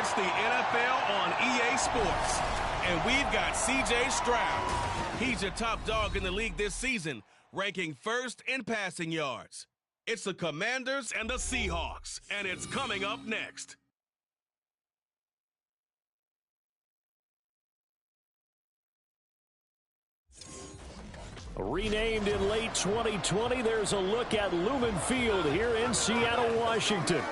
It's the NFL on EA Sports, and we've got C.J. Stroud. He's your top dog in the league this season, ranking first in passing yards. It's the Commanders and the Seahawks, and it's coming up next. Renamed in late 2020, there's a look at Lumen Field here in Seattle, Washington.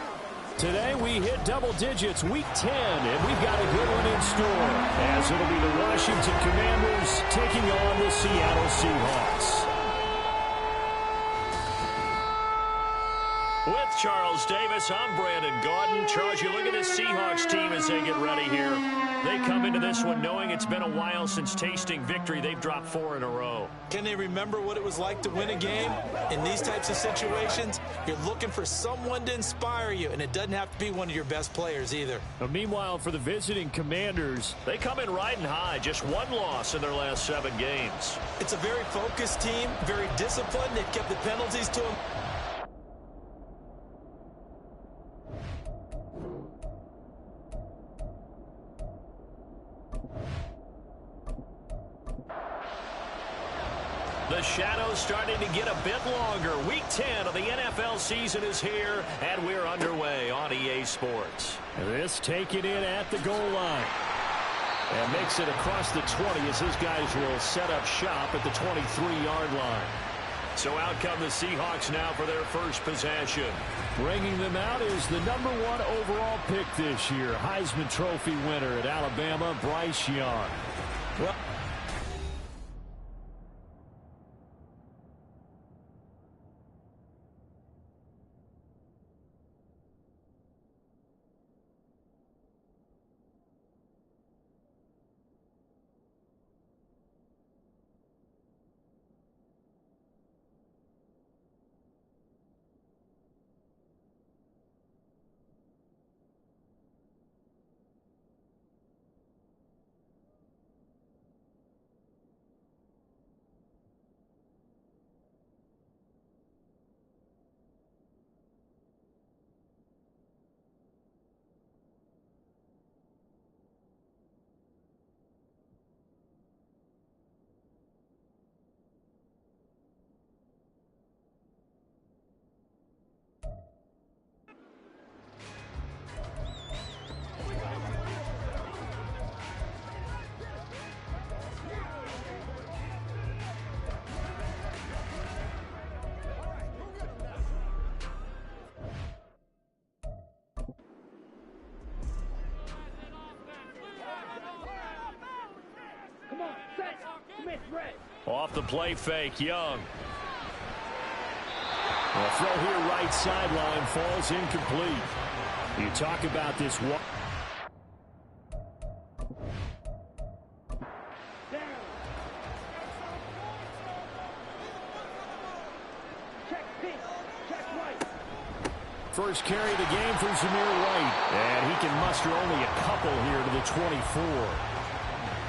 Today we hit double digits, week 10, and we've got a good one in store, as it'll be the Washington Commanders taking on the Seattle Seahawks. With Charles Davis, I'm Brandon Gaudin. Charles, you look at this Seahawks team as they get ready here. They come into this one knowing it's been a while since tasting victory. They've dropped 4 in a row. Can they remember what it was like to win a game? In these types of situations, you're looking for someone to inspire you, and it doesn't have to be one of your best players either. But meanwhile, for the visiting Commanders, they come in riding high. Just 1 loss in their last 7 games. It's a very focused team, very disciplined. They've kept the penalties to them. The shadow's starting to get a bit longer. Week 10 of the NFL season is here, and we're underway on EA Sports. This taken in at the goal line. And makes it across the 20 as his guys will set up shop at the 23-yard line. So out come the Seahawks now for their first possession. Bringing them out is the #1 overall pick this year, Heisman Trophy winner at Alabama, Bryce Young. Well, off the play fake, Young. The throw here right sideline falls incomplete. You talk about this one. First carry of the game for Zamir White. And he can muster only a couple here to the 24.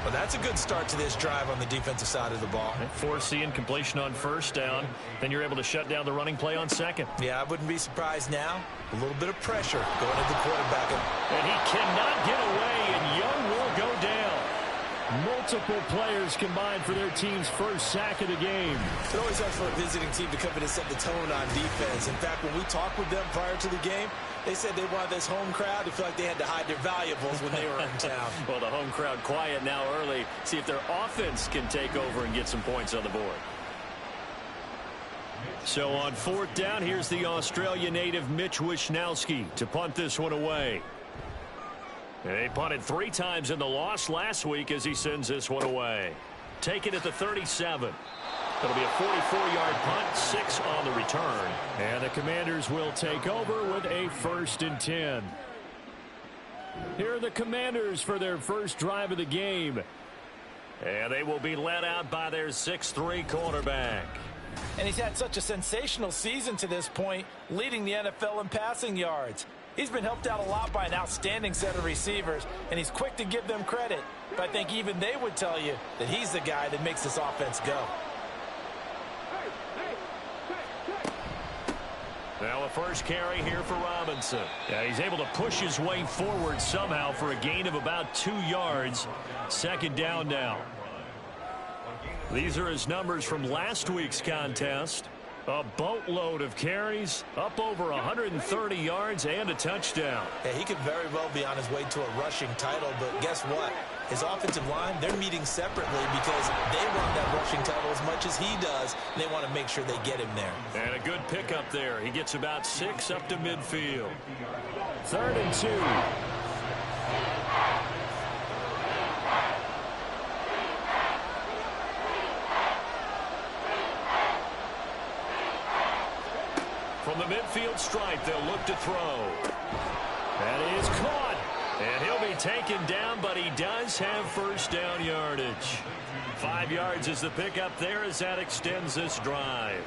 Well, that's a good start to this drive on the defensive side of the ball. Force the incompletion on first down. Then you're able to shut down the running play on second. Yeah, I wouldn't be surprised now. A little bit of pressure going at the quarterback. And he cannot get away, and Young will go down. Multiple players combined for their team's first sack of the game. It always helps for a visiting team to come in and set the tone on defense. In fact, when we talked with them prior to the game, they said they wanted this home crowd to feel like they had to hide their valuables when they were in town. Well, the home crowd quiet now early. See if their offense can take over and get some points on the board. So on 4th down, here's the Australia native Mitch Wishnowsky to punt this one away. They punted 3 times in the loss last week as he sends this one away. Take it at the 37. It'll be a 44-yard punt, 6 on the return. And the Commanders will take over with a 1st and 10. Here are the Commanders for their first drive of the game. And they will be led out by their 6'3" quarterback. And he's had such a sensational season to this point, leading the NFL in passing yards. He's been helped out a lot by an outstanding set of receivers, and he's quick to give them credit. But I think even they would tell you that he's the guy that makes this offense go. Now a first carry here for Robinson. Yeah, he's able to push his way forward somehow for a gain of about 2 yards. Second down now. These are his numbers from last week's contest. A boatload of carries, up over 130 yards and a touchdown. Yeah, he could very well be on his way to a rushing title, but guess what? His offensive line, they're meeting separately because they want that rushing title as much as he does, and they want to make sure they get him there. And a good pickup there. He gets about 6 up to midfield. 3rd and 2. From the midfield stripe, they'll look to throw. That is caught. And he'll be taken down, but he does have first down yardage. 5 yards is the pickup there as that extends this drive.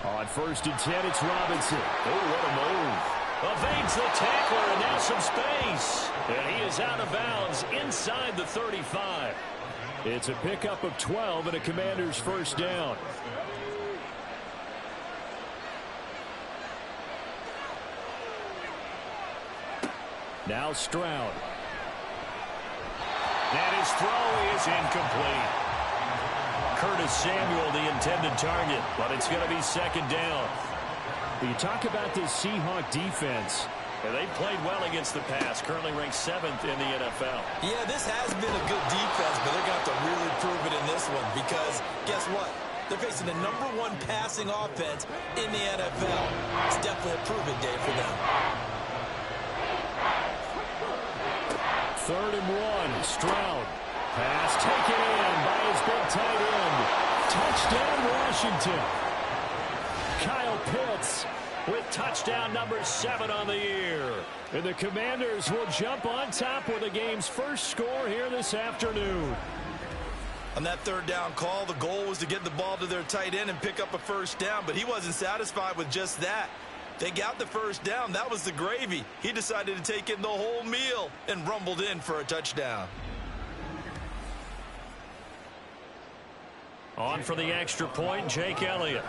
On 1st and 10, it's Robinson. Oh, what a move. Evades the tackler, and now some space. And he is out of bounds inside the 35. It's a pickup of 12 and a Commander's first down. Now Stroud. And his throw is incomplete. Curtis Samuel, the intended target, but it's going to be second down. You talk about this Seahawk defense. And they played well against the pass, currently ranked 7th in the NFL. Yeah, this has been a good defense, but they're going to have to really prove it in this one because guess what? They're facing the #1 passing offense in the NFL. It's definitely a proven day for them. 3rd and 1, Stroud. Pass taken in by his big tight end. Touchdown, Washington. Kyle Pitts with touchdown number 7 on the year. And the Commanders will jump on top with the game's first score here this afternoon. On that 3rd down call, the goal was to get the ball to their tight end and pick up a first down, but he wasn't satisfied with just that. They got the first down. That was the gravy. He decided to take in the whole meal and rumbled in for a touchdown. On for the extra point, Jake Elliott.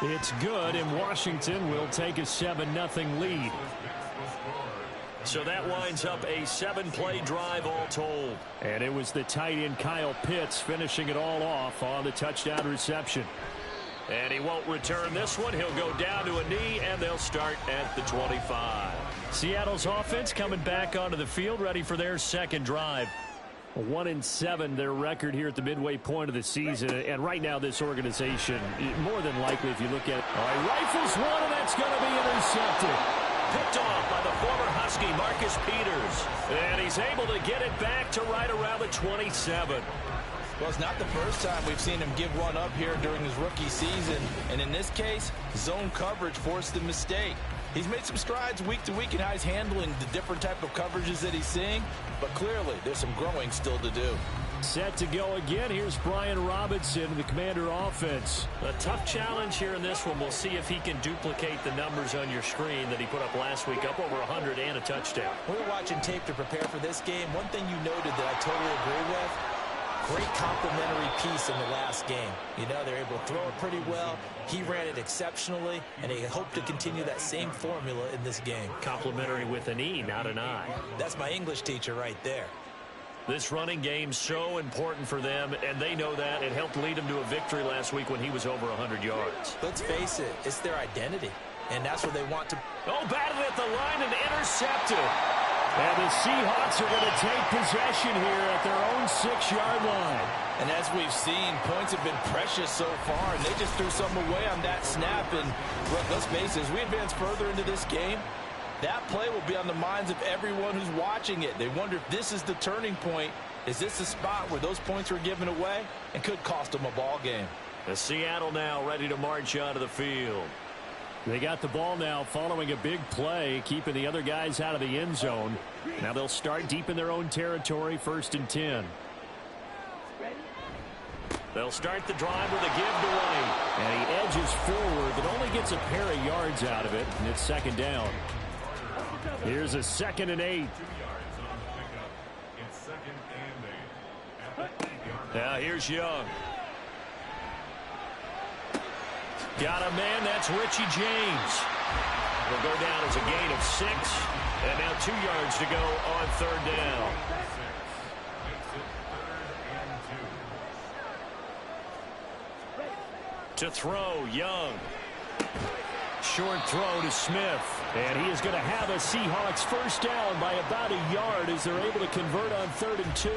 It's good, and Washington will take a 7-0 lead. So that winds up a 7-play drive all told. And it was the tight end Kyle Pitts finishing it all off on the touchdown reception. And he won't return this one. He'll go down to a knee, and they'll start at the 25. Seattle's offense coming back onto the field, ready for their second drive. 1-7 their record here at the midway point of the season, and right now this organization, more than likely, if you look at it, rifles one, and that's going to be intercepted. Picked off by the former Husky Marcus Peters, and he's able to get it back to right around the 27. Well, it's not the first time we've seen him give one up here during his rookie season, and in this case, zone coverage forced the mistake. He's made some strides week to week in how he's handling the different type of coverages that he's seeing, but clearly there's some growing still to do. Set to go again. Here's Brian Robinson, the Commander offense. A tough challenge here in this one. We'll see if he can duplicate the numbers on your screen that he put up last week, up over 100 and a touchdown. We were watching tape to prepare for this game. One thing you noted that I totally agree with, great complimentary piece in the last game. You know, they're able to throw it pretty well. He ran it exceptionally, and they hope to continue that same formula in this game. Complimentary with an E, not an I. That's my English teacher right there. This running game's so important for them, and they know that. It helped lead them to a victory last week when he was over 100 yards. Let's face it, it's their identity, and that's what they want to... Oh, batted at the line and intercepted. And the Seahawks are going to take possession here at their own 6-yard line. And as we've seen, points have been precious so far, and they just threw some away on that snap. And look, let's face it, as we advance further into this game, that play will be on the minds of everyone who's watching it. They wonder if this is the turning point. Is this the spot where those points were given away and could cost them a ball game? The Seattle now ready to march onto the field. They got the ball now following a big play, keeping the other guys out of the end zone. Now they'll start deep in their own territory, 1st and 10. They'll start the drive with a give to White. And he edges forward, but only gets a pair of yards out of it, and it's 2nd down. Here's a 2nd and 8. Now here's Young. Got a man, that's Richie James. Will go down as a gain of 6. And now 2 yards to go on 3rd down. To throw, Young. Short throw to Smith. And he is going to have a Seahawks 1st down by about a yard as they're able to convert on 3rd and 2.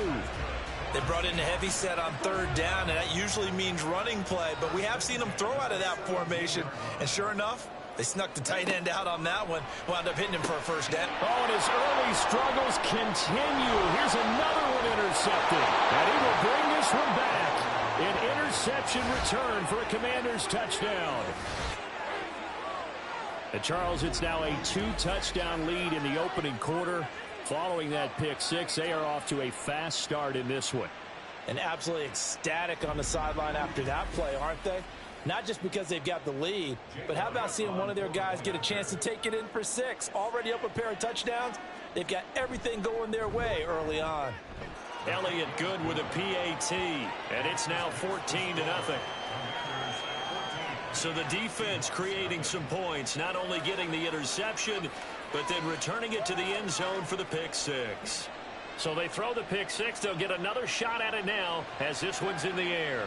They brought in a heavy set on 3rd down, and that usually means running play. But we have seen them throw out of that formation. And sure enough, they snuck the tight end out on that one. Wound up hitting him for a 1st down. Oh, and his early struggles continue. Here's another one intercepted. And he will bring this one back. An interception return for a Commanders touchdown. And Charles, it's now a 2-touchdown lead in the opening quarter. Following that pick 6, they are off to a fast start in this one. And absolutely ecstatic on the sideline after that play, aren't they? Not just because they've got the lead, but how about seeing one of their guys get a chance to take it in for 6? Already up a pair of touchdowns. They've got everything going their way early on. Elliott good with a PAT, and it's now 14-0. So the defense creating some points, not only getting the interception, but then returning it to the end zone for the pick 6. So they throw the pick 6. They'll get another shot at it now as this one's in the air.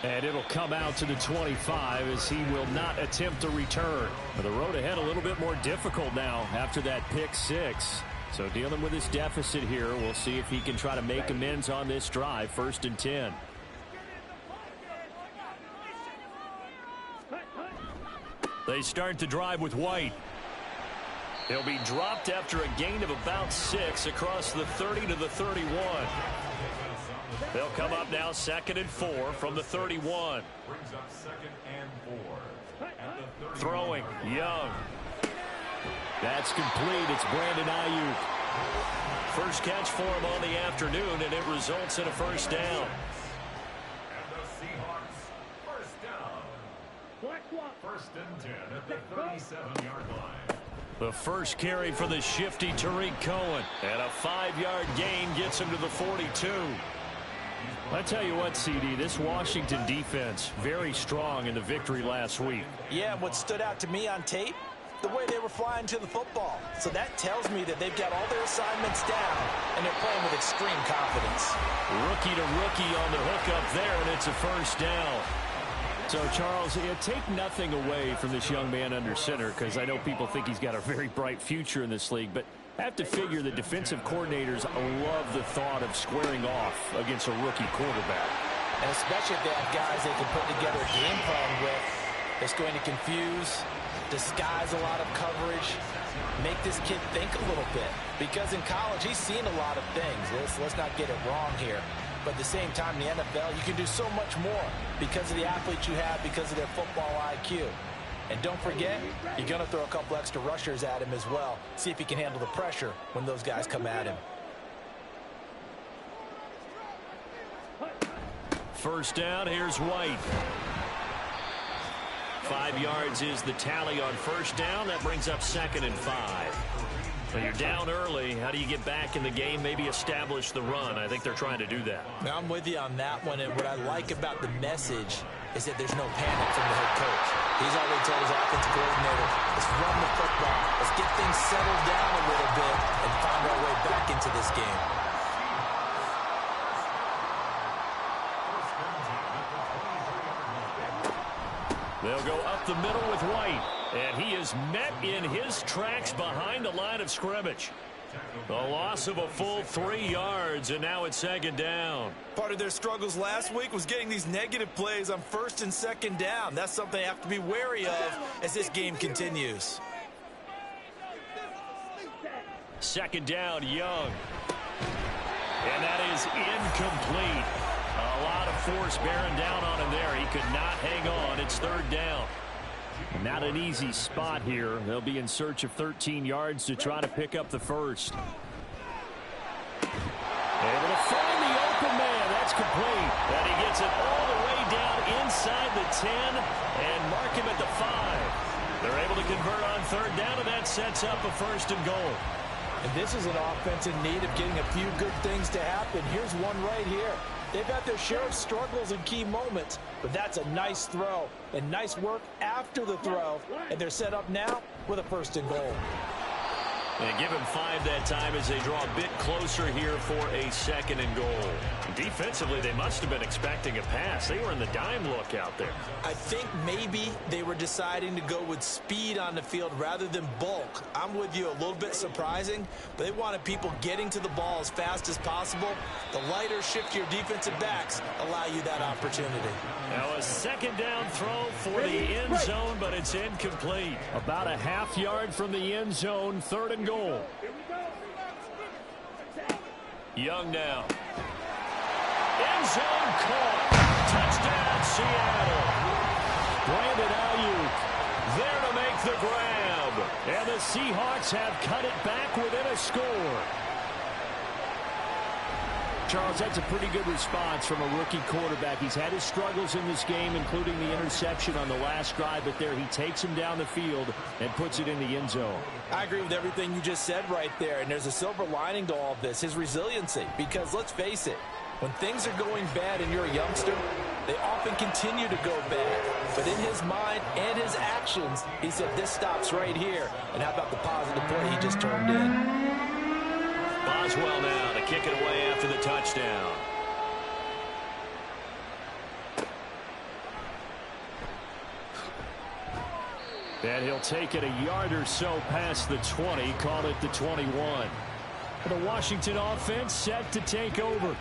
And it'll come out to the 25 as he will not attempt a return. The road ahead a little bit more difficult now after that pick 6. So dealing with his deficit here, we'll see if he can try to make amends on this drive. 1st and 10. They start the drive with White. He'll be dropped after a gain of about 6 across the 30 to the 31. They'll come up now 2nd and 4 from the 31. Brings up 2nd and 4. Throwing, Young. That's complete. It's Brandon Ayuk. First catch for him on the afternoon, and it results in a 1st down. And the Seahawks, 1st down. 1st and 10 at the 37-yard line. The first carry for the shifty Tariq Cohen. And a 5-yard gain gets him to the 42. I tell you what, CD, this Washington defense, very strong in the victory last week. Yeah, and what stood out to me on tape, the way they were flying to the football. So that tells me that they've got all their assignments down, and they're playing with extreme confidence. Rookie to rookie on the hook up there, and it's a 1st down. So, Charles, take nothing away from this young man under center, because I know people think he's got a very bright future in this league, but I have to figure the defensive coordinators love the thought of squaring off against a rookie quarterback. And especially if they have guys they can put together a game plan with that's going to confuse, disguise a lot of coverage, make this kid think a little bit. Because in college, he's seen a lot of things. Let's not get it wrong here. But at the same time, in the NFL, you can do so much more because of the athletes you have, because of their football IQ. And don't forget, you're going to throw a couple extra rushers at him as well. See if he can handle the pressure when those guys come at him. 1st down, here's White. 5 yards is the tally on 1st down. That brings up 2nd and 5. When you're down early, how do you get back in the game, maybe establish the run? I think they're trying to do that. Now, I'm with you on that one, and what I like about the message is that there's no panic from the head coach. He's already told his offensive coordinator, let's run the football, let's get things settled down a little bit and find our way back into this game. They'll go up the middle with White. And he is met in his tracks behind the line of scrimmage. The loss of a full 3 yards, and now it's 2nd down. Part of their struggles last week was getting these negative plays on 1st and 2nd down. That's something they have to be wary of as this game continues. 2nd down, Young. And that is incomplete. A lot of force bearing down on him there. He could not hang on. It's 3rd down. Not an easy spot here. They'll be in search of 13 yards to try to pick up the 1st. Able to find the open man. That's complete. And he gets it all the way down inside the 10 and mark him at the 5. They're able to convert on third down, and that sets up a 1st and goal. And this is an offense in need of getting a few good things to happen. Here's one right here. They've had their share of struggles in key moments, but that's a nice throw and nice work after the throw. And they're set up now with a 1st and goal. They give him 5 that time as they draw a bit closer here for a 2nd and goal. Defensively, they must have been expecting a pass. They were in the dime look out there. I think maybe they were deciding to go with speed on the field rather than bulk. I'm with you, a little bit surprising, but they wanted people getting to the ball as fast as possible. The lighter, shiftier defensive backs allow you that opportunity. Now a 2nd down throw for the end zone, but it's incomplete. About a half yard from the end zone, 3rd and goal. Young now. End zone caught. Touchdown, Seattle. Brandon Ayuk there to make the grab. And the Seahawks have cut it back within a score. Charles, that's a pretty good response from a rookie quarterback. He's had his struggles in this game, including the interception on the last drive, but there he takes him down the field and puts it in the end zone. I agree with everything you just said right there, and there's a silver lining to all of this, his resiliency. Because let's face it, when things are going bad and you're a youngster, they often continue to go bad. But in his mind and his actions, he said, this stops right here. And how about the positive play he just turned in? Boswell now to kick it away after the touchdown. And he'll take it a yard or so past the 20, call it the 21. The Washington offense set to take over.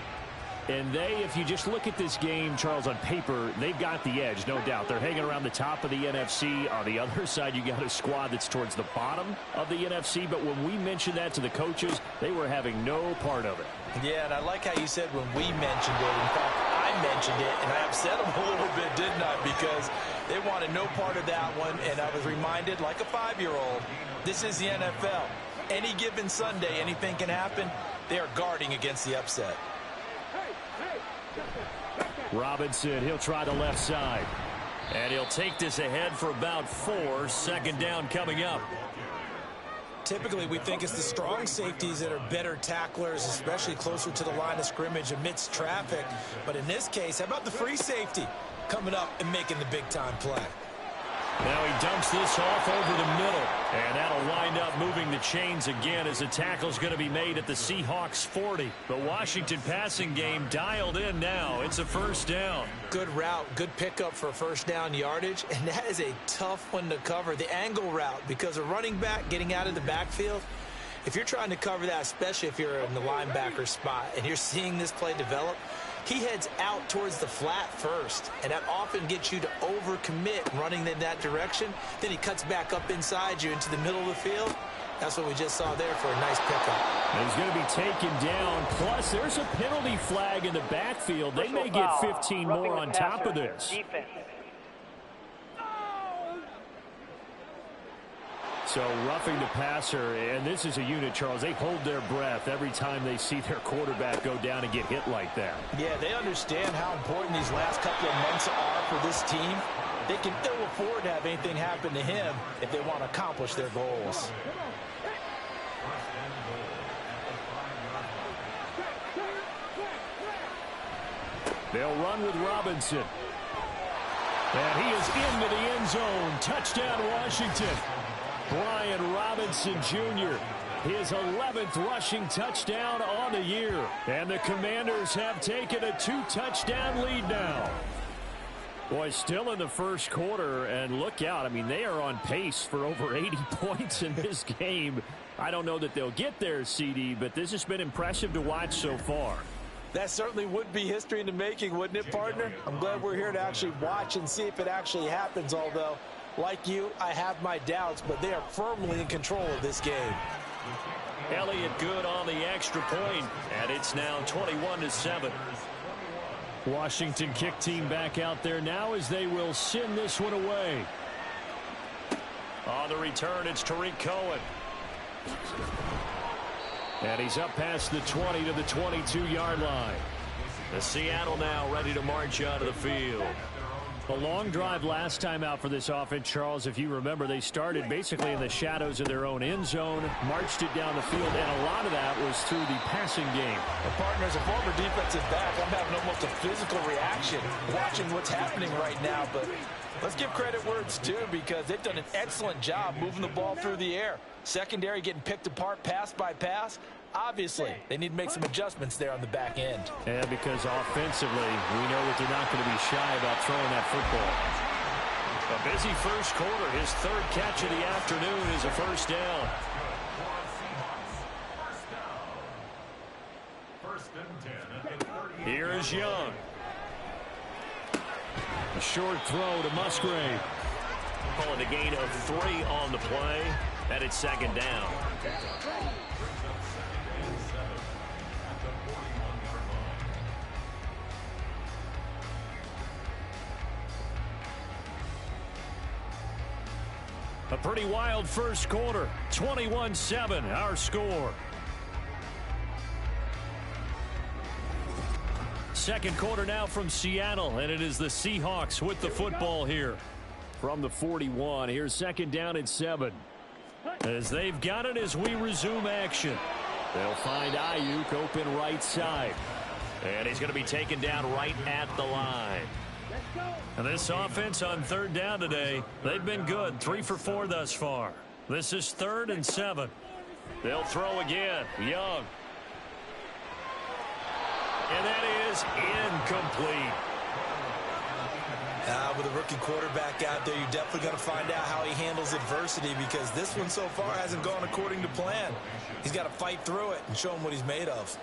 And they, if you just look at this game, Charles, on paper, they've got the edge, no doubt. They're hanging around the top of the NFC. On the other side, you got a squad that's towards the bottom of the NFC. But when we mentioned that to the coaches, they were having no part of it. Yeah, and I like how you said when we mentioned it. In fact, I mentioned it, and I upset them a little bit, didn't I? Because they wanted no part of that one, and I was reminded, like a 5-year-old, this is the NFL. Any given Sunday, anything can happen. They are guarding against the upset. Robinson, he'll try the left side. And he'll take this ahead for about 4. 2nd down coming up. Typically, we think it's the strong safeties that are better tacklers, especially closer to the line of scrimmage amidst traffic. But in this case, how about the free safety coming up and making the big-time play? Now he dumps this off over the middle. And that'll wind up moving the chains again as the tackle's going to be made at the Seahawks 40. The Washington passing game dialed in now. It's a 1st down. Good route, good pickup for 1st down yardage. And that is a tough one to cover, the angle route, because a running back getting out of the backfield, if you're trying to cover that, especially if you're in the linebacker spot and you're seeing this play develop, he heads out towards the flat first, and that often gets you to overcommit running in that direction. Then he cuts back up inside you into the middle of the field. That's what we just saw there for a nice pickup. And he's going to be taken down. Plus, there's a penalty flag in the backfield. They may get 15 more on top of this. Defense. So roughing the passer, and this is a unit, Charles. They hold their breath every time they see their quarterback go down and get hit like that. Yeah, they understand how important these last couple of months are for this team. They can ill afford to have anything happen to him if they want to accomplish their goals. They'll run with Robinson. And he is into the end zone. Touchdown, Washington. Brian Robinson Jr., his 11th rushing touchdown on the year. And the Commanders have taken a 2-touchdown lead now. Boy, still in the first quarter, and look out. I mean, they are on pace for over 80 points in this game. I don't know that they'll get there, CD, but this has been impressive to watch so far. That certainly would be history in the making, wouldn't it, partner? I'm glad we're here to actually watch and see if it actually happens, although, like you, I have my doubts, but they are firmly in control of this game. Elliott good on the extra point, and it's now 21-7. Washington kick team back out there now as they will send this one away. On the return, it's Tariq Cohen. And he's up past the 20 to the 22-yard line. The Seattle now ready to march out of the field. A long drive last time out for this offense, Charles. If you remember, they started basically in the shadows of their own end zone, marched it down the field, and a lot of that was through the passing game. And partner, as a former defensive back, I'm having almost a physical reaction watching what's happening right now. But let's give credit where it's due, because they've done an excellent job moving the ball through the air. Secondary getting picked apart pass by pass. Obviously, they need to make some adjustments there on the back end. Yeah, because offensively, we know that they're not going to be shy about throwing that football. A busy first quarter. His third catch of the afternoon is a first down. Here is Young. A short throw to Musgrave. Calling a gain of 3 on the play. And it's second down. A pretty wild first quarter. 21-7, our score. Second quarter now from Seattle, and it is the Seahawks with the football here. From the 41, here's second down at 7. As they've got it as we resume action. They'll find Ayuk open right side. And he's going to be taken down right at the line. And this offense on third down today, they've been good. 3 for 4 thus far. This is 3rd and 7. They'll throw again. Young. And that is incomplete. With a rookie quarterback out there, you're definitely going to find out how he handles adversity, because this one so far hasn't gone according to plan. He's got to fight through it and show him what he's made of.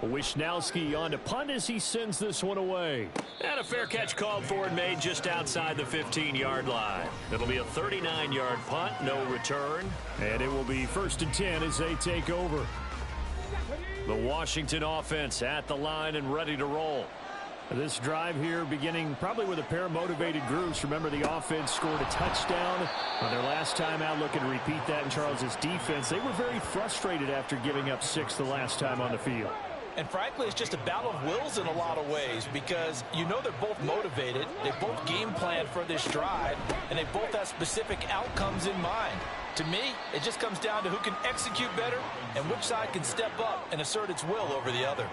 Wishnowski on to punt as he sends this one away. And a fair catch called for and made just outside the 15-yard line. It'll be a 39-yard punt, no return. And it will be 1st and 10 as they take over. The Washington offense at the line and ready to roll. This drive here beginning probably with a pair of motivated groups. Remember, the offense scored a touchdown on their last time out. Looking to repeat that in Charles's defense. They were very frustrated after giving up 6 the last time on the field. And frankly, it's just a battle of wills in a lot of ways, because you know they're both motivated, they both game plan for this drive, and they both have specific outcomes in mind. To me, it just comes down to who can execute better and which side can step up and assert its will over the other.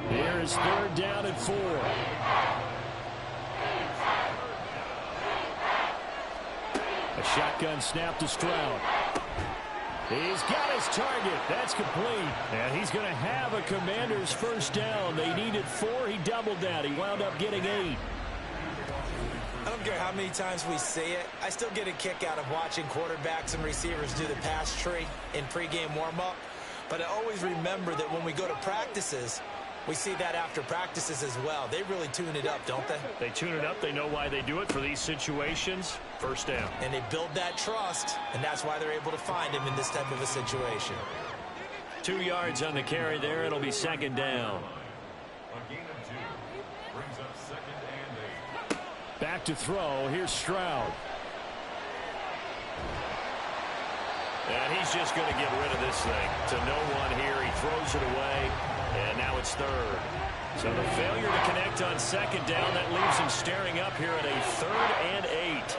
Here is 3rd down and 4. A shotgun snap to Stroud. He's got his target. That's complete. And he's going to have a Commander's first down. They needed 4. He doubled that. He wound up getting 8. I don't care how many times we say it, I still get a kick out of watching quarterbacks and receivers do the pass tree in pregame warm-up. But I always remember that when we go to practices, we see that after practices as well. They really tune it up, don't they? They tune it up. They know why they do it for these situations. First down. And they build that trust, and that's why they're able to find him in this type of a situation. 2 yards on the carry there. It'll be second down. A gain of 2 brings up 2nd and 8. Back to throw. Here's Stroud. And he's just going to get rid of this thing to no one here. He throws it away, and now it's 3rd. So the failure to connect on second down, that leaves him staring up here at a 3rd and 8.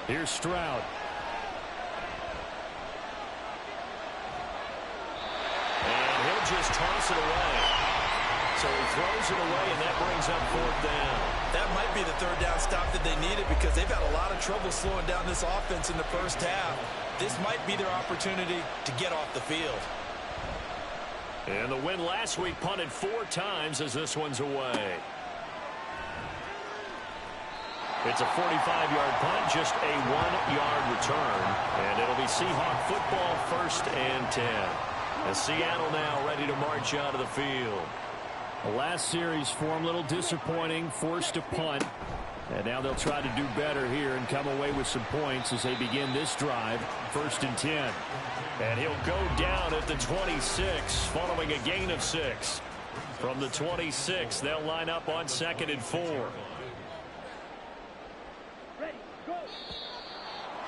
Here's Stroud. And he'll just toss it away. So he throws it away, and that brings up 4th down. That might be the 3rd down stop that they needed, because they've had a lot of trouble slowing down this offense in the first half. This might be their opportunity to get off the field. And the win last week punted 4 times as this one's away. It's a 45-yard punt, just a 1-yard return. And it'll be Seahawk football, 1st and 10. And Seattle now ready to march out of the field. The last series for him, a little disappointing, forced a punt. And now they'll try to do better here and come away with some points as they begin this drive, 1st and 10. And he'll go down at the 26 following a gain of 6. From the 26, they'll line up on 2nd and 4.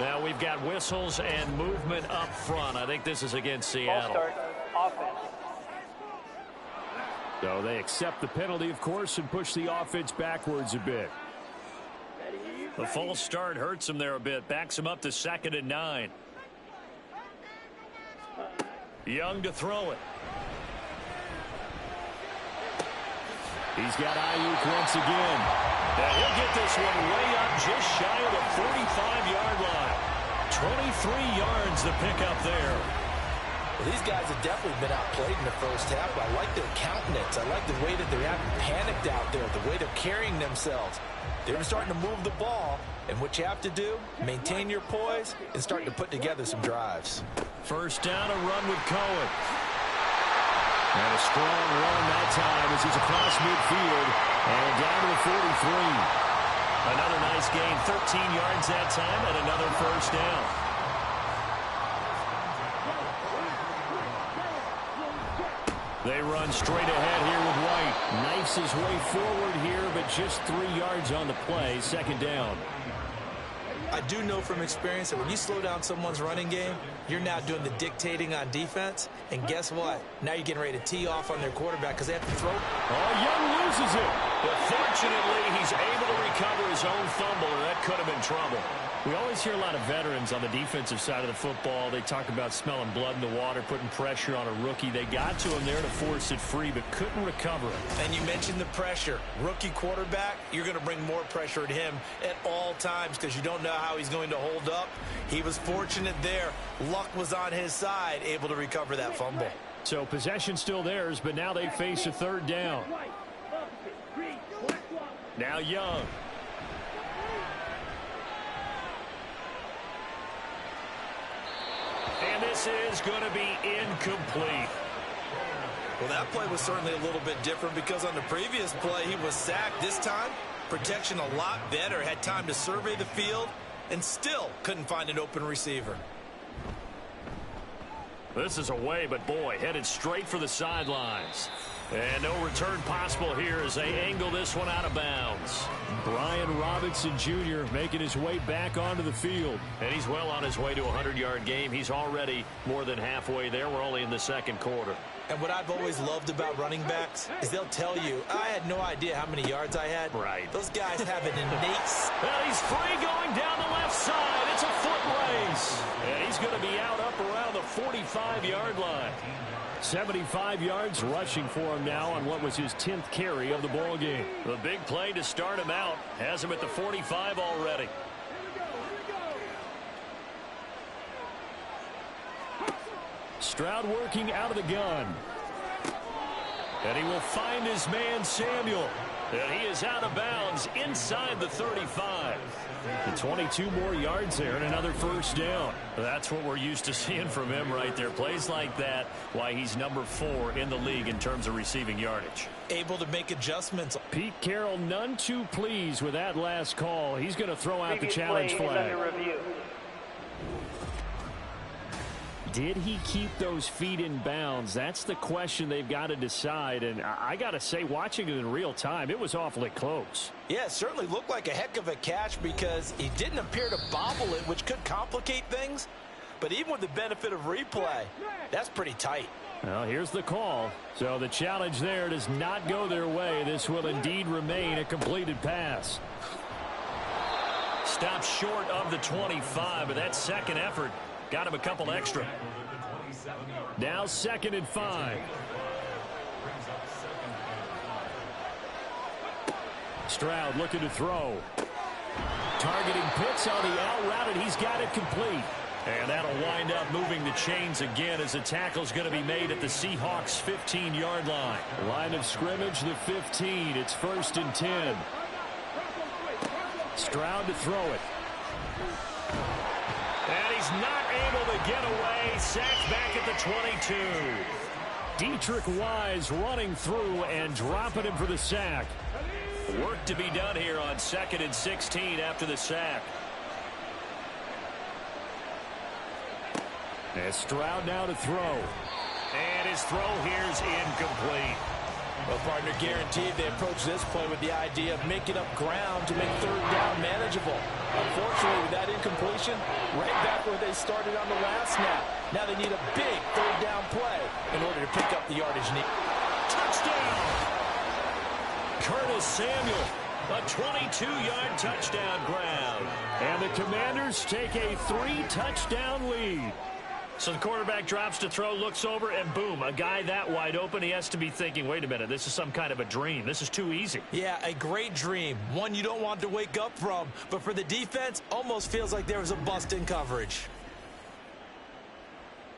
Now we've got whistles and movement up front. I think this is against Seattle. offense. So they accept the penalty, of course, and push the offense backwards a bit. The false start hurts him there a bit. Backs him up to 2nd and 9. Young to throw it. He's got Ayuk once again. And he'll get this one way up just shy of the 45-yard line. 23 yards to pick up there. Well, these guys have definitely been outplayed in the first half, but I like their countenance. I like the way that they're having panicked out there, the way they're carrying themselves. They're starting to move the ball, and what you have to do, maintain your poise and starting to put together some drives. First down, a run with Cohen. And a strong run that time as he's across midfield and down to the 43. Another nice gain, 13 yards that time, and another first down. They run straight ahead here with White. Knifes his way forward here, but just 3 yards on the play. 2nd down. I do know from experience that when you slow down someone's running game, you're now doing the dictating on defense. And guess what? Now you're getting ready to tee off on their quarterback because they have to throw. Oh, Young loses it. But fortunately, he's able to recover his own fumble, or that could have been trouble. We always hear a lot of veterans on the defensive side of the football. They talk about smelling blood in the water, putting pressure on a rookie. They got to him there to force it free, but couldn't recover it. And you mentioned the pressure. Rookie quarterback, you're going to bring more pressure at him at all times because you don't know how he's going to hold up. He was fortunate there. Luck was on his side, able to recover that fumble. So possession still theirs, but now they face a 3rd down. Now Young. And this is going to be incomplete. Well, that play was certainly a little bit different because on the previous play, he was sacked. This time, protection a lot better. Had time to survey the field and still couldn't find an open receiver. This is away, but boy, headed straight for the sidelines. And no return possible here as they angle this one out of bounds. Brian Robinson Jr. making his way back onto the field. And he's well on his way to a 100-yard game. He's already more than halfway there. We're only in the 2nd quarter. And what I've always loved about running backs is they'll tell you, I had no idea how many yards I had. Right. Those guys have an innate... Well, he's free going down the left side. It's a foot race. And he's going to be out up around the 45-yard line. 75 yards rushing for him now on what was his 10th carry of the ball game. The big play to start him out has him at the 45 already. Stroud working out of the gun. And he will find his man Samuel. And he is out of bounds inside the 35. The 22 more yards there and another first down. That's what we're used to seeing from him right there. Plays like that, why he's number 4 in the league in terms of receiving yardage. Able to make adjustments. Pete Carroll none too pleased with that last call. He's going to throw out the challenge flag. Did he keep those feet in bounds? That's the question they've got to decide. And I got to say, watching it in real time, it was awfully close. Yeah, it certainly looked like a heck of a catch because he didn't appear to bobble it, which could complicate things. But even with the benefit of replay, that's pretty tight. Well, here's the call. So the challenge there does not go their way. This will indeed remain a completed pass. Stopped short of the 25, but that second effort got him a couple extra. Now 2nd and 5. Stroud looking to throw. Targeting Pitts on the out route, and he's got it complete. And that'll wind up moving the chains again as the tackle's going to be made at the Seahawks 15-yard line. Line of scrimmage, the 15. It's 1st and 10. Stroud to throw it. And he's not able to get away. Sacked back at the 22. Dietrich Wise running through and dropping him for the sack. Work to be done here on 2nd and 16 after the sack. And Stroud now to throw. And his throw here's incomplete. Well, partner, guaranteed they approach this play with the idea of making up ground to make third down manageable. Unfortunately, with that incompletion, right back where they started on the last snap. Now they need a big third down play in order to pick up the yardage need. Touchdown! Curtis Samuel, a 22-yard touchdown grab. And the Commanders take a 3-touchdown lead. So the quarterback drops to throw, looks over, and boom, a guy that wide open, he has to be thinking, wait a minute, this is some kind of a dream. This is too easy. Yeah, a great dream. One you don't want to wake up from. But for the defense, almost feels like there was a bust in coverage.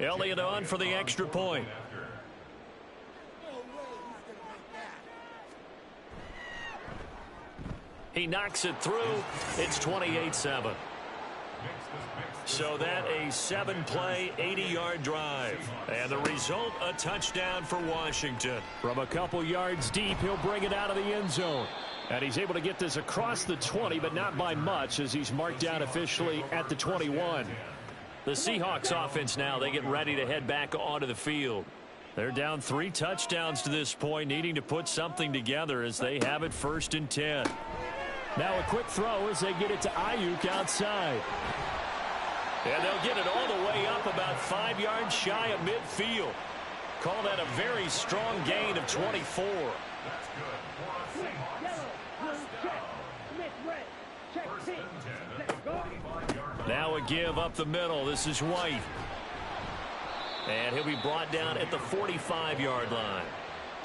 Elliott on for the extra point. He knocks it through. It's 28-7. So that a 7-play, 80-yard drive. And the result, a touchdown for Washington. From a couple yards deep, he'll bring it out of the end zone. And he's able to get this across the 20, but not by much, as he's marked down officially at the 21. The Seahawks offense now, they get ready to head back onto the field. They're down 3 touchdowns to this point, needing to put something together as they have it 1st and 10. Now a quick throw as they get it to Ayuk outside. And they'll get it all the way up about 5 yards shy of midfield. Call that a very strong gain of 24. Now a give up the middle. This is White. And he'll be brought down at the 45-yard line.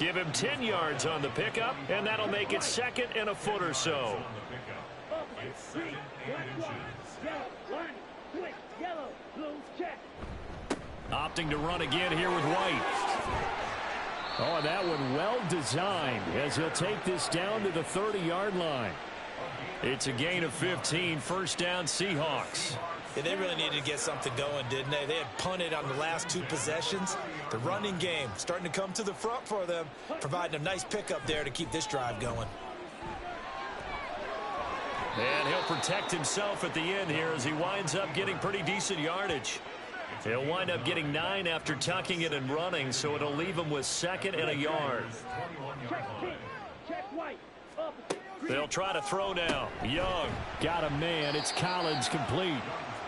Give him 10 yards on the pickup, and that'll make it 2nd and a foot or so. Opting to run again here with White. Oh, and that one well designed as he'll take this down to the 30-yard line. It's a gain of 15, 1st down Seahawks. Yeah, they really needed to get something going, didn't they? They had punted on the last 2 possessions. The running game starting to come to the front for them, providing a nice pickup there to keep this drive going. And he'll protect himself at the end here as he winds up getting pretty decent yardage. He'll wind up getting 9 after tucking it and running, so it'll leave him with 2nd and a yard. They'll try to throw now. Young. Got a man. It's Collins complete.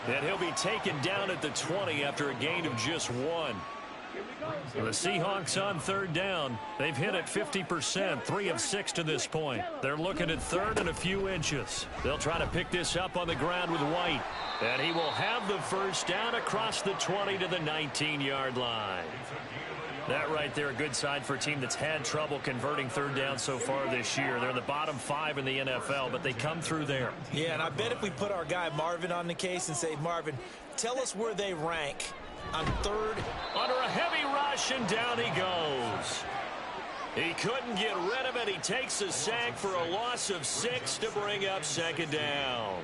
And he'll be taken down at the 20 after a gain of just 1. The Seahawks on 3rd down. They've hit it 50%, 3 of 6 to this point. They're looking at 3rd and a few inches. They'll try to pick this up on the ground with White. And he will have the 1st down across the 20 to the 19-yard line. That right there, a good sign for a team that's had trouble converting 3rd down so far this year. They're in the bottom 5 in the NFL, but they come through there. Yeah, and I bet if we put our guy Marvin on the case and say, Marvin, tell us where they rank on 3rd. Under a heavy rush, and down he goes. He couldn't get rid of it. He takes a sack for a loss of 6 to bring up 2nd down.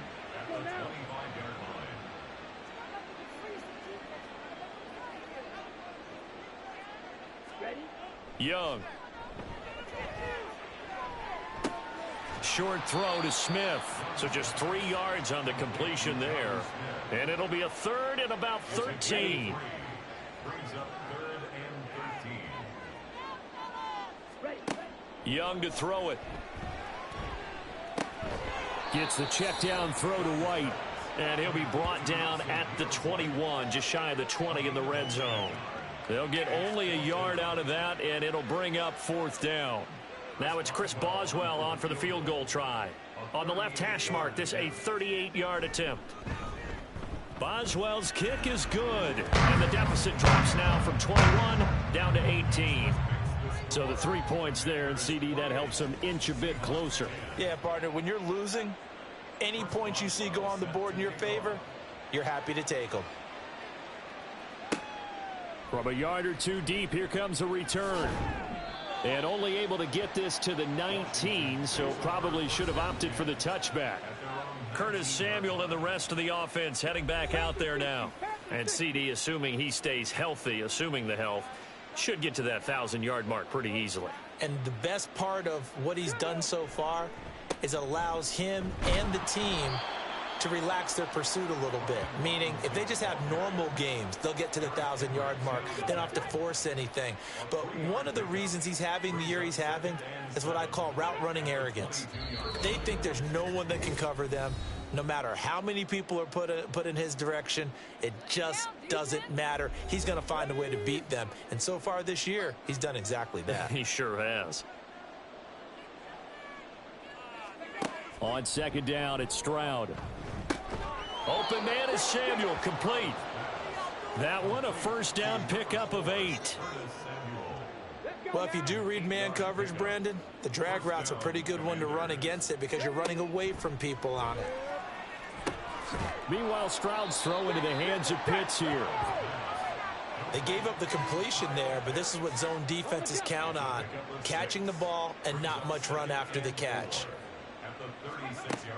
Young. Short throw to Smith. So just 3 yards on the completion there. And it'll be a 3rd and about 13. Young to throw it. Gets the check down throw to White. And he'll be brought down at the 21, just shy of the 20 in the red zone. They'll get only a yard out of that, and it'll bring up 4th down. Now it's Chris Boswell on for the field goal try. On the left hash mark, this a 38-yard attempt. Boswell's kick is good, and the deficit drops now from 21 down to 18. So the 3 points there, and CD, that helps them inch a bit closer. Yeah, partner, when you're losing, any points you see go on the board in your favor, you're happy to take them. From a yard or 2 deep, here comes a return. And only able to get this to the 19, so probably should have opted for the touchback. Curtis Samuel and the rest of the offense heading back out there now. And CD, assuming he stays healthy, assuming the health, should get to that 1,000-yard mark pretty easily. And the best part of what he's done so far is it allows him and the team to relax their pursuit a little bit, meaning if they just have normal games, they'll get to the 1,000-yard mark. They don't have to force anything. But one of the reasons he's having the year he's having is what I call route-running arrogance. They think there's no one that can cover them. No matter how many people are put in his direction, it just doesn't matter. He's going to find a way to beat them. And so far this year, he's done exactly that. He sure has. On second down, it's Stroud. Open man is Samuel, complete. That one, a first down pickup of 8. Well, if you do read man coverage, Brandon, the drag route's a pretty good one to run against it because you're running away from people on it. Meanwhile, Stroud's throw into the hands of Pitts here. They gave up the completion there, but this is what zone defenses count on. Catching the ball and not much run after the catch.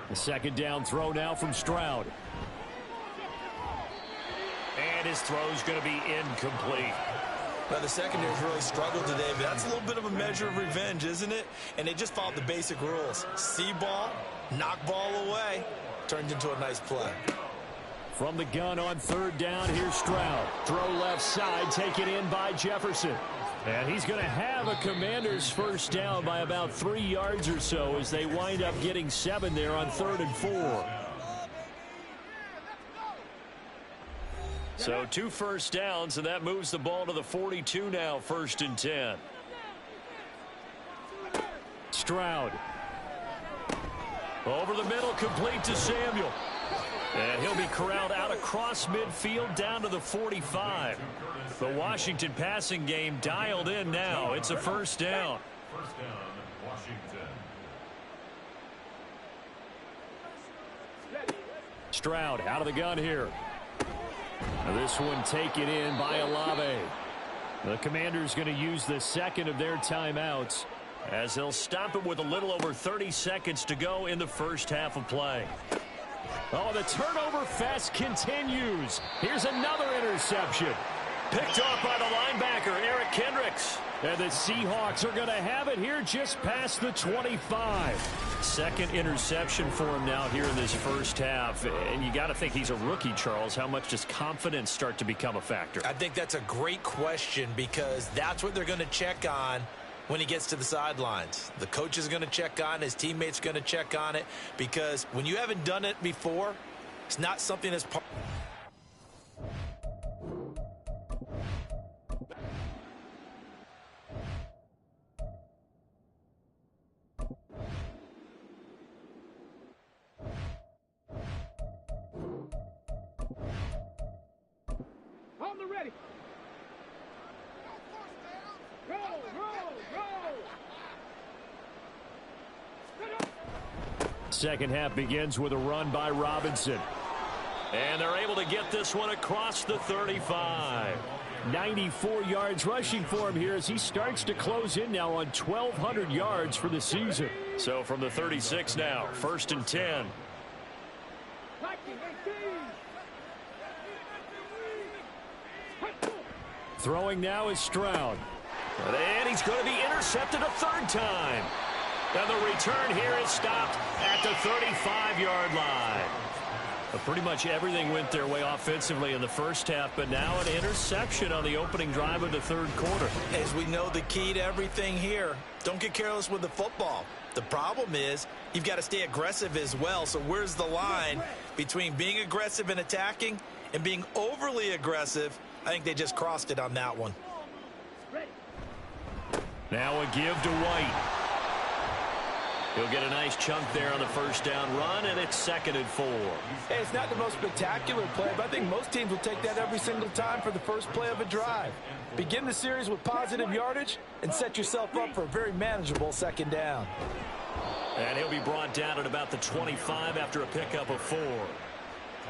The second down throw now from Stroud. And his throw's going to be incomplete. Well, the secondary's really struggled today, but that's a little bit of a measure of revenge, isn't it? And they just followed the basic rules. See ball, knock ball away. Turned into a nice play. From the gun on third down, here's Stroud. Throw left side, taken in by Jefferson. And he's going to have a Commanders first down by about 3 yards or so as they wind up getting 7 there on 3rd and 4. So 2 first downs, and that moves the ball to the 42 now, 1st and 10. Stroud. Over the middle, complete to Samuel. And he'll be corralled out across midfield down to the 45. The Washington passing game dialed in now. It's a first down. First down, Washington. Stroud out of the gun here. Now this one taken in by Olave. The Commanders going to use the second of their timeouts as they'll stop it with a little over 30 seconds to go in the first half of play. Oh, the turnover fest continues. Here's another interception. Picked off by the linebacker, Eric Kendricks. And the Seahawks are going to have it here just past the 25. Second interception for him now here in this first half. And you got to think he's a rookie, Charles. How much does confidence start to become a factor? I think that's a great question because that's what they're going to check on when he gets to the sidelines. The coach is going to check on it. His teammates are going to check on it because when you haven't done it before, it's not something that's part. On the ready. Go, Second half begins with a run by Robinson. And they're able to get this one across the 35. 94 yards rushing for him here as he starts to close in now on 1,200 yards for the season. So from the 36 now, 1st and 10. Throwing now is Stroud. And he's going to be intercepted a 3rd time. And the return here is stopped at the 35-yard line. But pretty much everything went their way offensively in the first half, but now an interception on the opening drive of the 3rd quarter. As we know, the key to everything here, don't get careless with the football. The problem is you've got to stay aggressive as well. So where's the line between being aggressive and attacking and being overly aggressive? I think they just crossed it on that one. Now a give to White. He'll get a nice chunk there on the first down run, and it's 2nd and 4. Hey, it's not the most spectacular play, but I think most teams will take that every single time for the first play of a drive. Begin the series with positive yardage and set yourself up for a very manageable 2nd down. And he'll be brought down at about the 25 after a pickup of 4.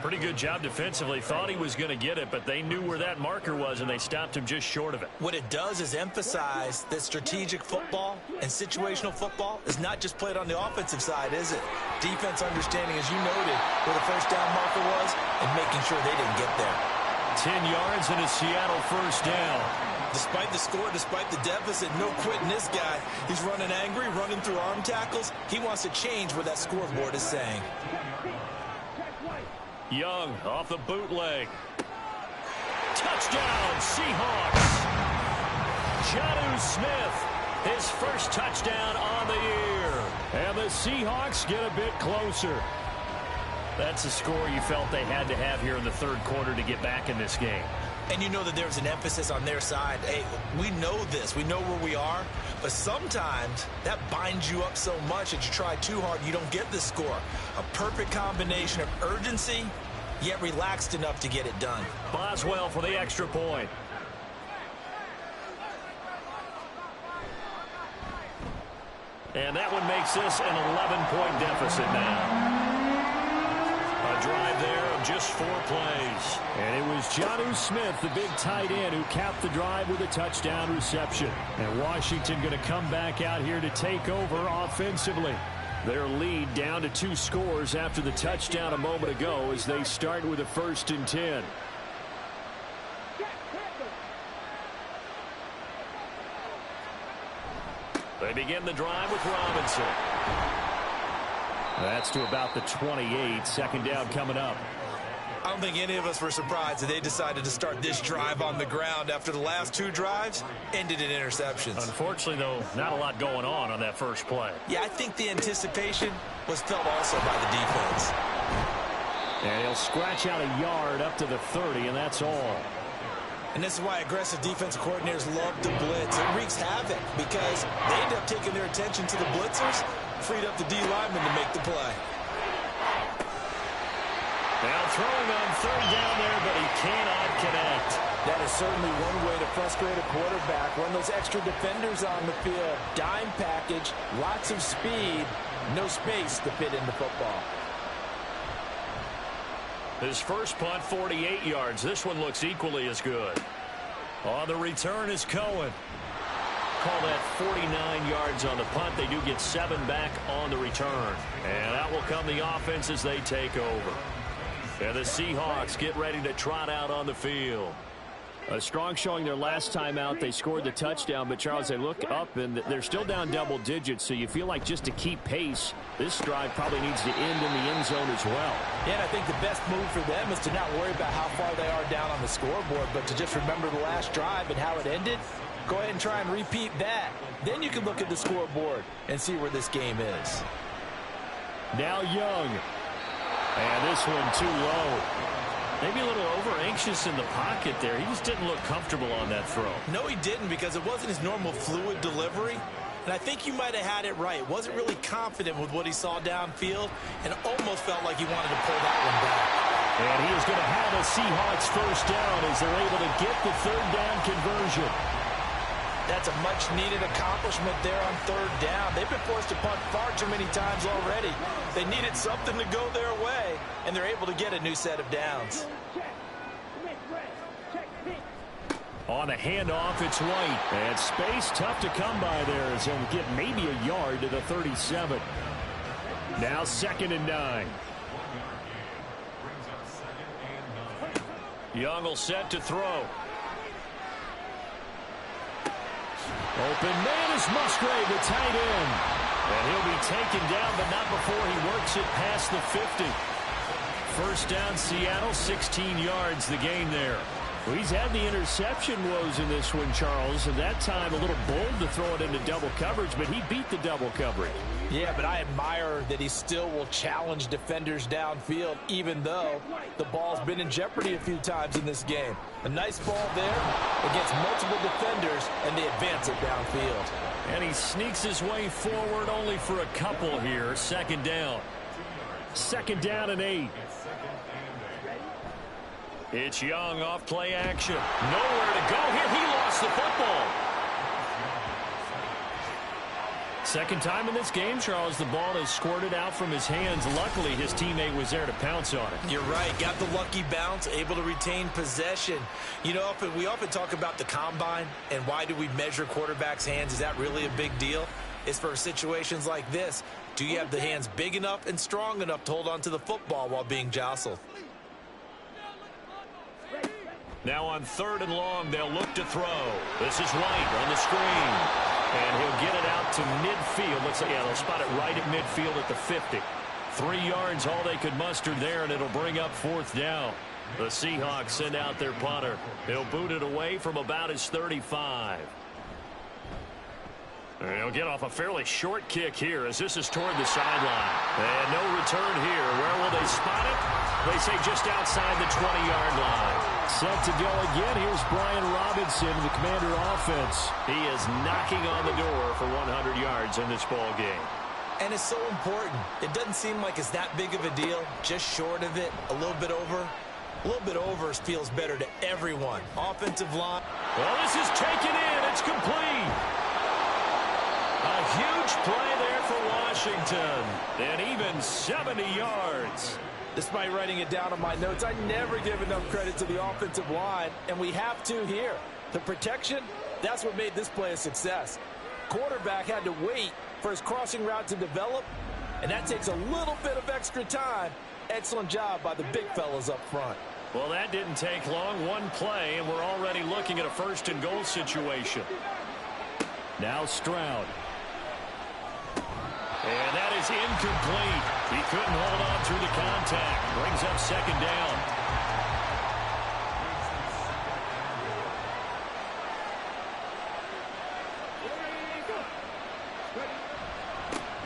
Pretty good job defensively. Thought he was going to get it, but they knew where that marker was, and they stopped him just short of it. What it does is emphasize that strategic football and situational football is not just played on the offensive side, is it? Defense understanding, as you noted, where the first down marker was and making sure they didn't get there. 10 yards and a Seattle first down. Despite the score, despite the deficit, no quitting this guy. He's running angry, running through arm tackles. He wants to change what that scoreboard is saying. Young off the bootleg. Touchdown, Seahawks. Jonnu Smith, his first touchdown on the year. And the Seahawks get a bit closer. That's a score you felt they had to have here in the third quarter to get back in this game. And you know that there's an emphasis on their side. Hey, we know this. We know where we are. But sometimes that binds you up so much that you try too hard, you don't get the score. A perfect combination of urgency, yet relaxed enough to get it done. Boswell for the extra point. And that one makes this an 11-point deficit now. A drive there of just 4 plays. And it was Jonnu Smith, the big tight end, who capped the drive with a touchdown reception. And Washington going to come back out here to take over offensively. Their lead down to 2 scores after the touchdown a moment ago as they start with a 1st and 10. They begin the drive with Robinson. That's to about the 28. Second down coming up. I don't think any of us were surprised that they decided to start this drive on the ground after the last 2 drives ended in interceptions. Unfortunately, though, not a lot going on that first play. Yeah, I think the anticipation was felt also by the defense. And he'll scratch out a yard up to the 30, and that's all. And this is why aggressive defensive coordinators love to blitz. It wreaks havoc because they end up taking their attention to the blitzers, freed up the D lineman to make the play. Now throwing on 3rd down there, but he cannot connect. That is certainly one way to frustrate a quarterback. Run those extra defenders on the field. Dime package, lots of speed, no space to fit into football. His first punt, 48 yards. This one looks equally as good. On the return is Cohen. Call that 49 yards on the punt. They do get 7 back on the return. And out will come the offense as they take over. And the Seahawks get ready to trot out on the field. A strong showing their last time out. They scored the touchdown, but Charles, they look up and they're still down double digits, so you feel like just to keep pace, this drive probably needs to end in the end zone as well. Yeah, and I think the best move for them is to not worry about how far they are down on the scoreboard, but to just remember the last drive and how it ended. Go ahead and try and repeat that. Then you can look at the scoreboard and see where this game is. Now Young. And this one too low. Maybe a little over-anxious in the pocket there. He just didn't look comfortable on that throw. No, he didn't, because it wasn't his normal fluid delivery. And I think you might have had it right. Wasn't really confident with what he saw downfield and almost felt like he wanted to pull that one back. And he is going to have a Seahawks first down as they're able to get the 3rd down conversion. That's a much-needed accomplishment there on 3rd down. They've been forced to punt far too many times already. They needed something to go their way, and they're able to get a new set of downs. On the handoff, it's White. And space tough to come by there as they'll get maybe a yard to the 37. Now 2nd and 9. Young will set to throw. Open man is Musgrave, the tight end. And he'll be taken down, but not before he works it past the 50. First down, Seattle, 16 yards the gain there. Well, he's had the interception woes in this one, Charles, and that time a little bold to throw it into double coverage, but he beat the double coverage. Yeah, but I admire that he still will challenge defenders downfield, even though the ball's been in jeopardy a few times in this game. A nice ball there against multiple defenders, and they advance it downfield. And he sneaks his way forward only for a couple here. 2nd down. 2nd down and 8. It's Young off play action. Nowhere to go here. He lost the football. Second time in this game, Charles, the ball has squirted out from his hands. Luckily, his teammate was there to pounce on it. You're right. Got the lucky bounce, able to retain possession. You know, we often talk about the combine and why do we measure quarterbacks' hands. Is that really a big deal? It's for situations like this. Do you have the hands big enough and strong enough to hold on to the football while being jostled? Now on 3rd and long, they'll look to throw. This is White on the screen. And he'll get it out to midfield. Looks like, yeah, they'll spot it right at midfield at the 50. 3 yards, all they could muster there, and it'll bring up 4th down. The Seahawks send out their punter. He'll boot it away from about his 35. And he'll get off a fairly short kick here as this is toward the sideline. And no return here. Where will they spot it? They say just outside the 20-yard line. Set to go again. Here's Brian Robinson, the Commander offense. He is knocking on the door for 100 yards in this ball game. And it's so important. It doesn't seem like it's that big of a deal. Just short of it, a little bit over. A little bit over feels better to everyone. Offensive line. Well, this is taken in. It's complete. A huge play there for Washington. And even 70 yards. Despite writing it down on my notes, I never give enough credit to the offensive line, and we have to here. The protection, that's what made this play a success. Quarterback had to wait for his crossing route to develop, and that takes a little bit of extra time. Excellent job by the big fellas up front. Well, that didn't take long. One play, and we're already looking at a 1st and goal situation. Now Stroud. And that is incomplete. He couldn't hold on through the contact. Brings up 2nd down.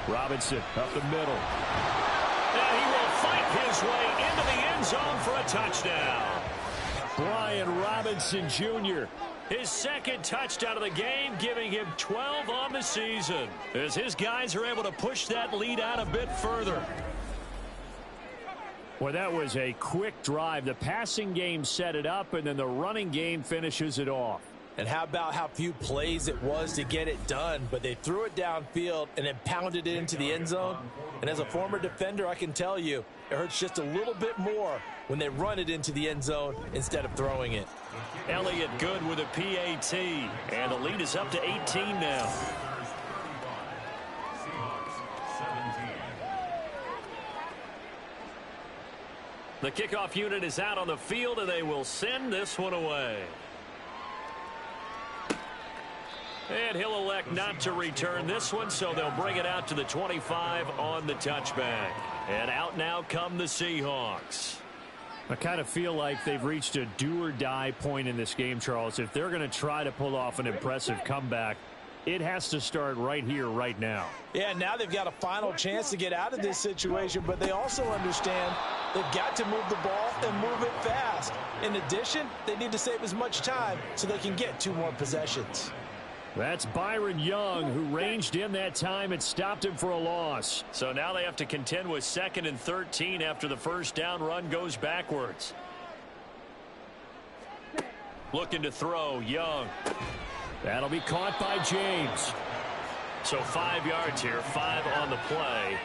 Robinson up the middle. And he will fight his way into the end zone for a touchdown. Brian Robinson Jr. His 2nd touchdown of the game, giving him 12 on the season, as his guys are able to push that lead out a bit further. Well, that was a quick drive. The passing game set it up, and then the running game finishes it off. And how about how few plays it was to get it done, but they threw it downfield and then pounded it into the end zone. And as a former defender, I can tell you, it hurts just a little bit more when they run it into the end zone instead of throwing it. Elliott good with a PAT, and the lead is up to 18 now. The kickoff unit is out on the field, and they will send this one away. And he'll elect not to return this one, so they'll bring it out to the 25 on the touchback. And out now come the Seahawks. I kind of feel like they've reached a do-or-die point in this game, Charles. If they're going to try to pull off an impressive comeback, it has to start right here, right now. Yeah, now they've got a final chance to get out of this situation, but they also understand they've got to move the ball and move it fast. In addition, they need to save as much time so they can get 2 more possessions. That's Byron Young, who ranged in that time and stopped him for a loss. So now they have to contend with 2nd and 13 after the 1st down run goes backwards. Looking to throw, Young. That'll be caught by James. So 5 yards here, 5 on the play.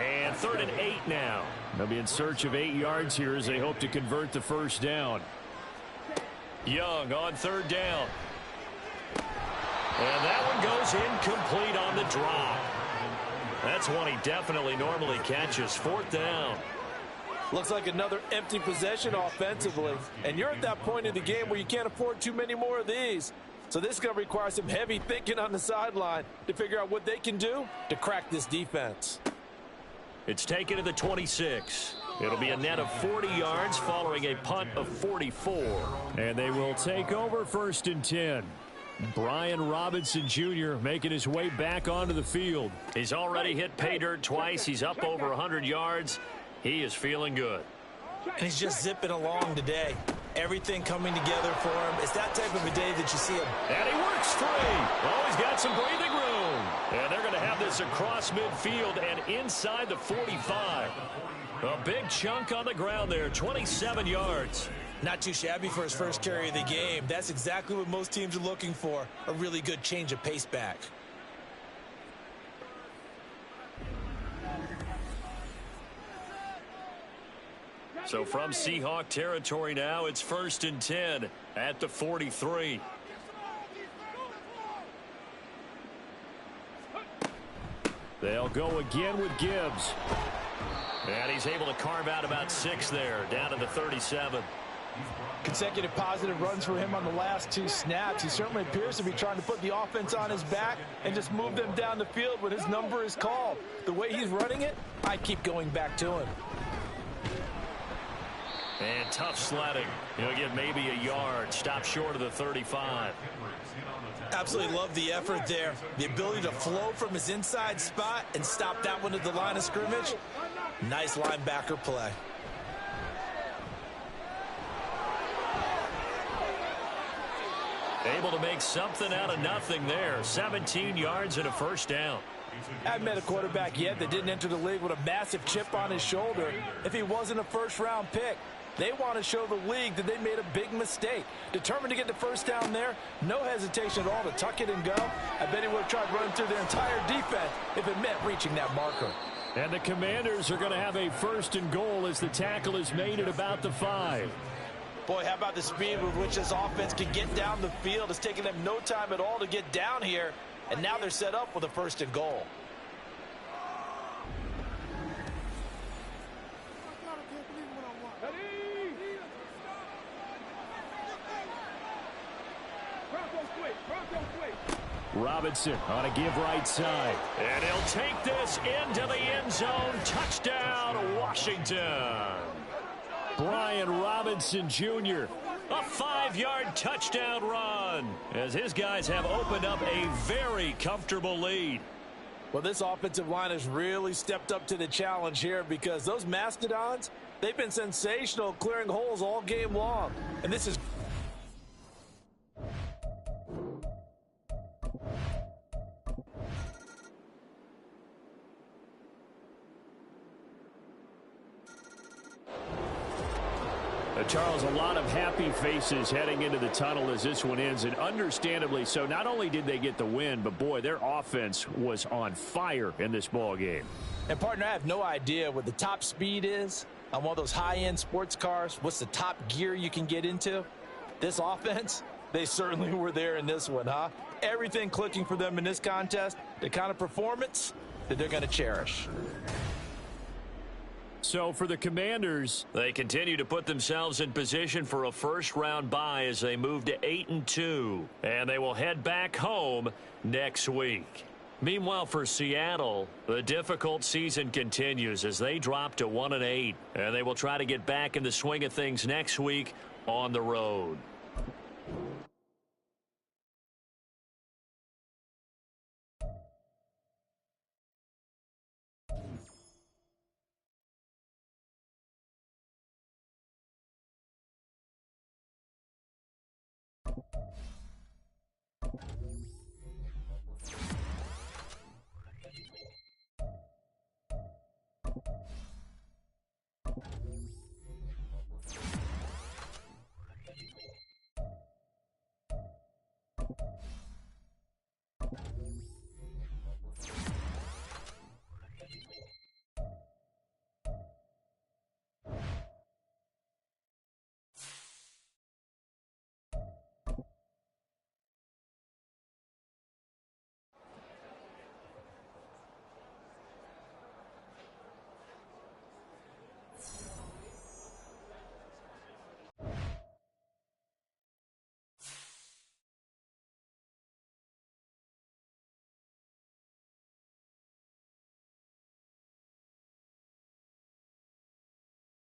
And 3rd and 8 now. They'll be in search of 8 yards here as they hope to convert the 1st down. Young on 3rd down. And that one goes incomplete on the drop. That's one he definitely normally catches. 4th down. Looks like another empty possession offensively. And you're at that point in the game where you can't afford too many more of these. So this is going to require some heavy thinking on the sideline to figure out what they can do to crack this defense. It's taken to the 26. It'll be a net of 40 yards following a punt of 44. And they will take over 1st and 10. Brian Robinson Jr. making his way back onto the field. He's already hit pay dirt twice. He's up over 100 yards. He is feeling good. And he's just zipping along today. Everything coming together for him. It's that type of a day that you see him. And he works free. Oh, he's got some breathing room. And they're going to have this across midfield and inside the 45. A big chunk on the ground there, 27 yards. Not too shabby for his first carry of the game. That's exactly what most teams are looking for, a really good change of pace back. So from Seahawk territory now, it's 1st and 10 at the 43. They'll go again with Gibbs. And he's able to carve out about 6 there, down to the 37. Consecutive positive runs for him on the last 2 snaps. He certainly appears to be trying to put the offense on his back and just move them down the field when his number is called. The way he's running it, I keep going back to him. And tough sledding. He'll get maybe a yard. Stop short of the 35. Absolutely love the effort there. The ability to flow from his inside spot and stop that one at the line of scrimmage. Nice linebacker play. Able to make something out of nothing there. 17 yards and a first down. I haven't met a quarterback yet that didn't enter the league with a massive chip on his shoulder if he wasn't a first-round pick. They want to show the league that they made a big mistake. Determined to get the first down there, no hesitation at all to tuck it and go. I bet he would have tried running through their entire defense if it meant reaching that marker. And the Commanders are going to have a 1st and goal as the tackle is made at about the 5. Boy, how about the speed with which this offense can get down the field? It's taken them no time at all to get down here, and now they're set up with a 1st and goal. Robinson on a give right side. And he'll take this into the end zone. Touchdown, Washington. Brian Robinson Jr. A 5-yard touchdown run as his guys have opened up a very comfortable lead. Well, this offensive line has really stepped up to the challenge here because those Mastodons, they've been sensational clearing holes all game long. And this is... Charles, a lot of happy faces heading into the tunnel as this one ends, and understandably so. Not only did they get the win, but boy, their offense was on fire in this ball game. And partner, I have no idea what the top speed is on one of those high-end sports cars. What's the top gear you can get into? This offense, they certainly were there in this one, huh? Everything clicking for them in this contest, the kind of performance that they're going to cherish. So for the Commanders, they continue to put themselves in position for a first-round bye as they move to 8-2, and they will head back home next week. Meanwhile, for Seattle, the difficult season continues as they drop to 1-8, and they will try to get back in the swing of things next week on the road.